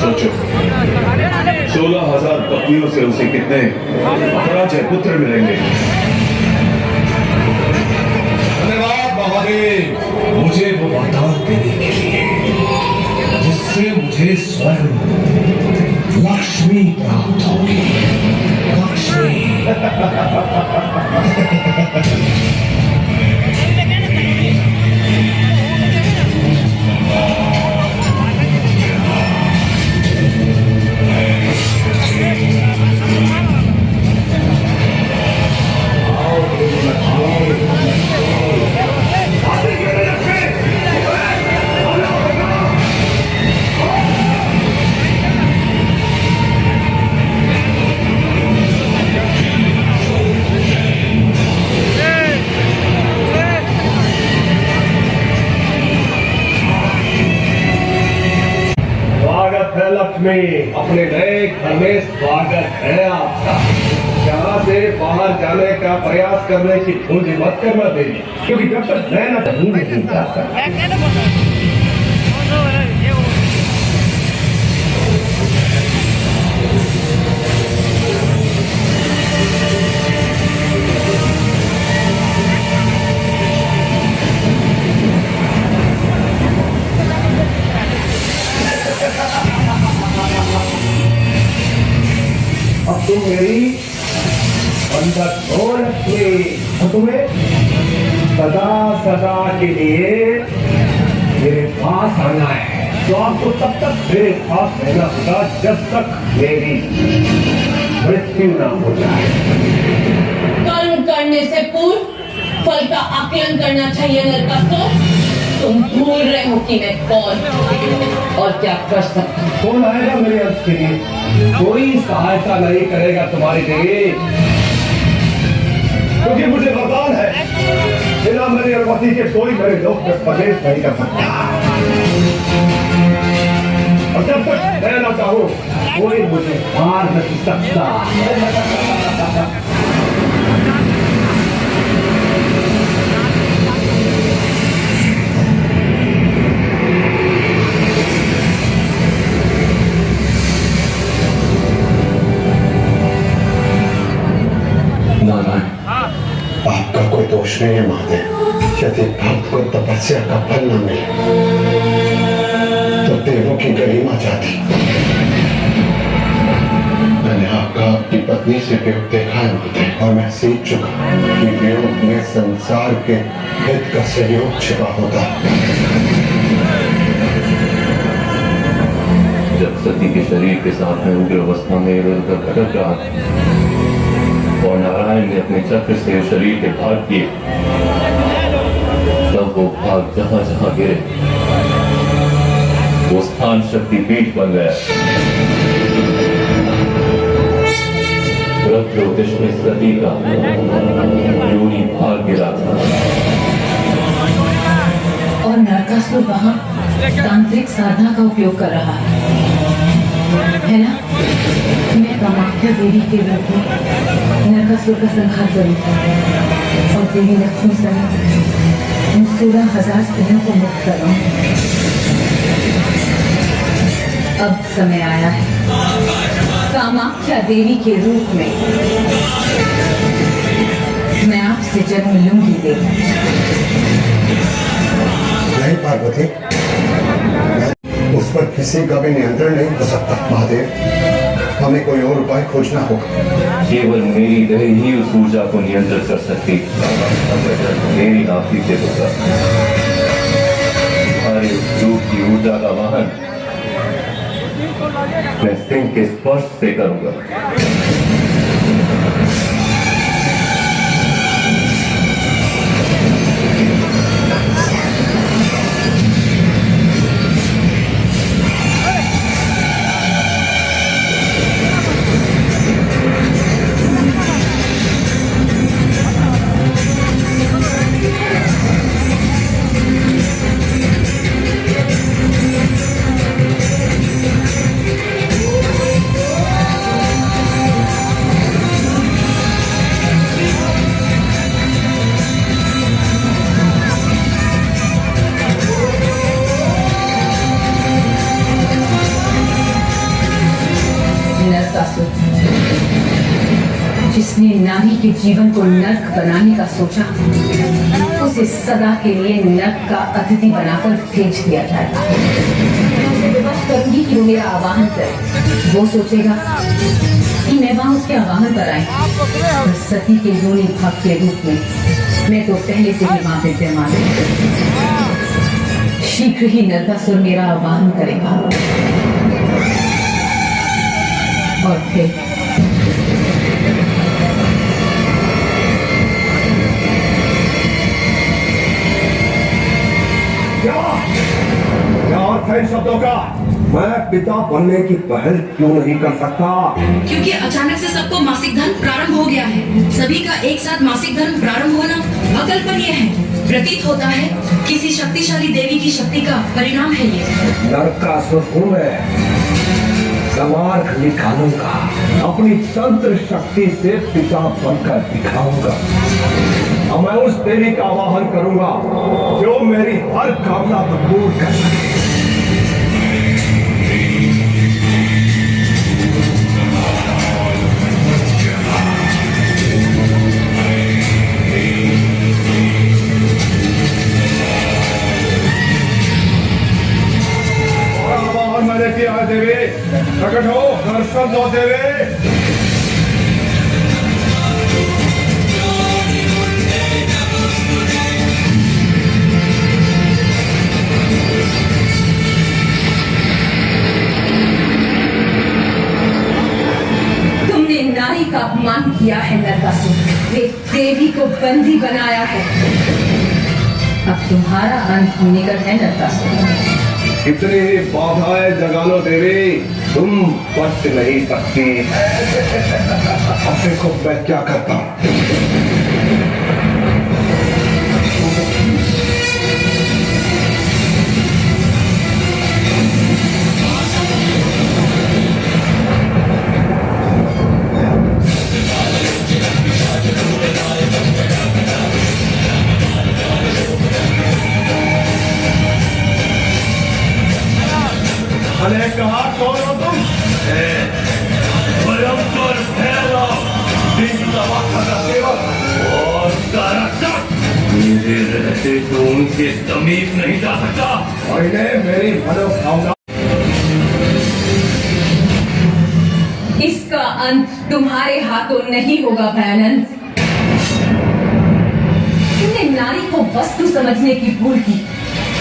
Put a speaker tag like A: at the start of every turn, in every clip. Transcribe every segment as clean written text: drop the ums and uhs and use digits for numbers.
A: सोचो, 16,000 पत्नियों से उसे कितने अपराजय पुत्र मिलेंगे।
B: धन्यवाद महादेव, मुझे वो वरदान देने के लिए जिससे मुझे स्वयं लक्ष्मी प्राप्त होगी। लक्ष्मी।
C: लक्ष्मी, अपने नए घर में स्वागत है आपका। यहाँ से बाहर जाने का प्रयास करने की भूल मत करना देवी, क्योंकि जब तक मैं न भूल नहीं जाता। अब तुम मेरी बंधक हो लक्ष्मी, और तुम्हें सदा सदा के लिए मेरे पास आना है। तो आपको तब तक मेरे पास रहना होगा जब तक मेरी मृत्यु ना हो जाए।
D: कर्म करने से पूर्व फल का आकलन करना चाहिए नरकासुर। तुम भूल रहे हो कि मैं कौन और क्या कर सकता हूँ।
C: कौन आएगा मेरे अंत के लिए? कोई सहायता नहीं करेगा तुम्हारी देवी, क्योंकि मुझे वरदान है, बिना मेरी अनुमति के कोई मेरे लोक में प्रवेश नहीं कर सकता। और जब तक मैं न चाहूं, कोई मुझे मार नहीं सकता।
B: आपका कोई दोष नहीं है महादेव। यदि भक्त को तपस्या का फल न मिले तो देवों की गरिमा जाती। मैंने आपका अपनी पत्नी से वियोग देखा है महादेव, और मैं सीख चुका कि वियोग में संसार के हित का सहयोग छिपा होता है।
E: जब सती के शरीर के साथ में उग्र अवस्था में इधर उधर भटक रहा और नारायण ने अपने चक्र से शरीर के भाग किए, तब वो भाग जहां जहां गिरे वो स्थान शक्ति पीठ बन गया। रुद्र में सती का योनि भाग गिरा था
D: और नरकासुर वहां तांत्रिक साधना का उपयोग कर रहा है ना? मैं कामाख्या देवी के रूप में नरकासुर का संहार करूंगा और देवी लक्ष्मी समेत उन 16,000 स्त्रियों को मुक्त कराऊंगा। अब समय आया है कामाख्या देवी के रूप में मैं आपसे जन्म लूंगी देवी।
B: नहीं पार्वती, उस पर किसी का भी नियंत्रण नहीं हो सकता महादेव। हमें कोई और उपाय खोजना होगा।
E: केवल मेरी दया ही उस ऊर्जा को नियंत्रित कर सकती। मेरी नाभि से होगा हमारे उस रूप की ऊर्जा का वाहन मैं सिंह के स्पर्श से करूंगा।
D: जिसने नारी के जीवन को नर्क बनाने का सोचा, उसे सदा के लिए नर्क का अतिथि बनाकर भेज दिया जाएगा। उसे विवश करूंगी कि वो मेरा आवाहन करे। वो सोचेगा कि मैं वहां उसके आवाहन पर आई, और सती के योनि भाग के रूप में मैं तो पहले से ही वहां विद्यमान हूं। शीघ्र ही नरकासुर मेरा आवाहन करेगा और फिर
C: क्या अर्थ है इन शब्दों का? मैं पिता बनने की पहल क्यों नहीं कर सकता?
F: क्योंकि अचानक से सबको मासिक धर्म प्रारंभ हो गया है। सभी का एक साथ मासिक धर्म प्रारंभ होना अकल्पनीय है। प्रतीत होता है किसी शक्तिशाली देवी की शक्ति का परिणाम है ये।
C: नरकासुर हूं मैं, समार्ग निकालूंगा, अपनी तंत्र शक्ति से पिता बनकर दिखाऊंगा। अब मैं उस देवी का आवाहन करूंगा जो मेरी हर कामना को पूर्ण कर सके। मैंने किया है देवी, प्रकट हो, दर्शन दो देवी।
D: तुमने नारी का अपमान किया है नरकासुर, एक देवी को बंदी बनाया है। अब तुम्हारा अंत निकट है नरकासुर।
C: इतनी ही बाधाएं जगा लो देवी, तुम बच नहीं सकती। अब देखो मैं क्या करता हूं। मैंने कहा कौन हो तुम?
E: भयंकर भैरव, और संरक्षक। मेरे रहते तो उनके समीप नहीं जा सकता।
C: पहले मेरी मनोकामना।
D: इसका अंत तुम्हारे हाथों नहीं होगा भयानंद। तुमने नारी को वस्तु समझने की भूल की,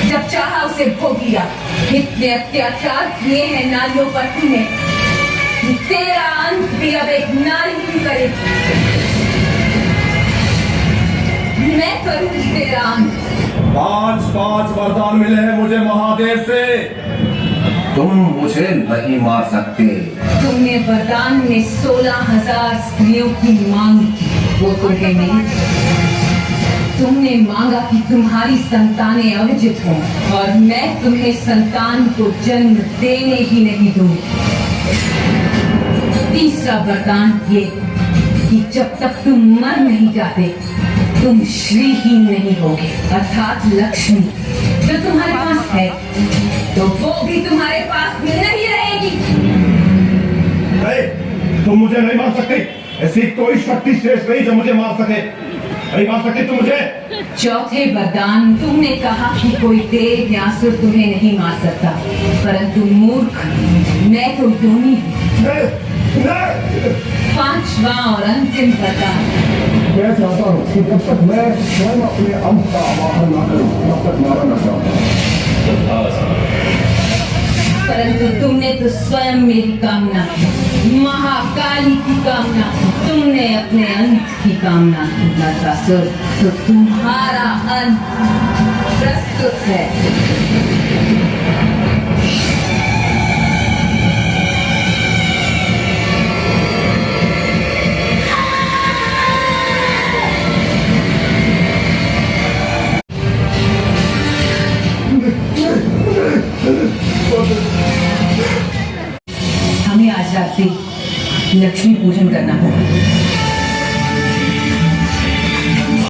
D: जब चाहा उसे भोग लिया। इतने अत्याचार किए हैं नारियों पर तुमने, तेरा अंत भी अब एक नारी ही करे। मैं करूंगी तेरा अंत।
C: 5 वरदान मिले हैं मुझे महादेव से, तुम मुझे नहीं मार सकते।
D: तुमने वरदान में 16,000 स्त्रियों की मांग की, वो तुम्हें नहीं। तुमने मांगा कि तुम्हारी संतानें अविजित हों, और मैं तुम्हें संतान को जन्म देने ही नहीं दूंगी। तीसरा वरदान ये कि जब तक तुम मर नहीं जाते, तुम श्रीहीन नहीं होगे, अर्थात लक्ष्मी जो तुम्हारे पास है, तो वो भी तुम्हारे पास नहीं रहेगी।
C: नहीं, तुम मुझे नहीं मार सकते। ऐसी कोई शक्ति शेष नहीं जो मुझे मार सके। नहीं मार सकती तुम मुझे।
D: चौथे वरदान, तुमने कहा कि कोई देव या असुर तुम्हें नहीं मार सकता, परंतु मूर्ख, मैं तो योनि हूं। पांचवा और अंतिम वरदान,
C: मैं चाहता हूँ कि जब तक मैं स्वयं अपने अंत का आवाहन न करूं, तब तक मारा न जाऊं।
D: परंतु तुमने तो स्वयं मेरी कामना की, महाकाली की कामना की। तुमने अपने अंत की कामना की नरकासुर, तो तुम्हारा अंत प्रस्तुत है। हमें आज रात्रि लक्ष्मी पूजन करना होगा।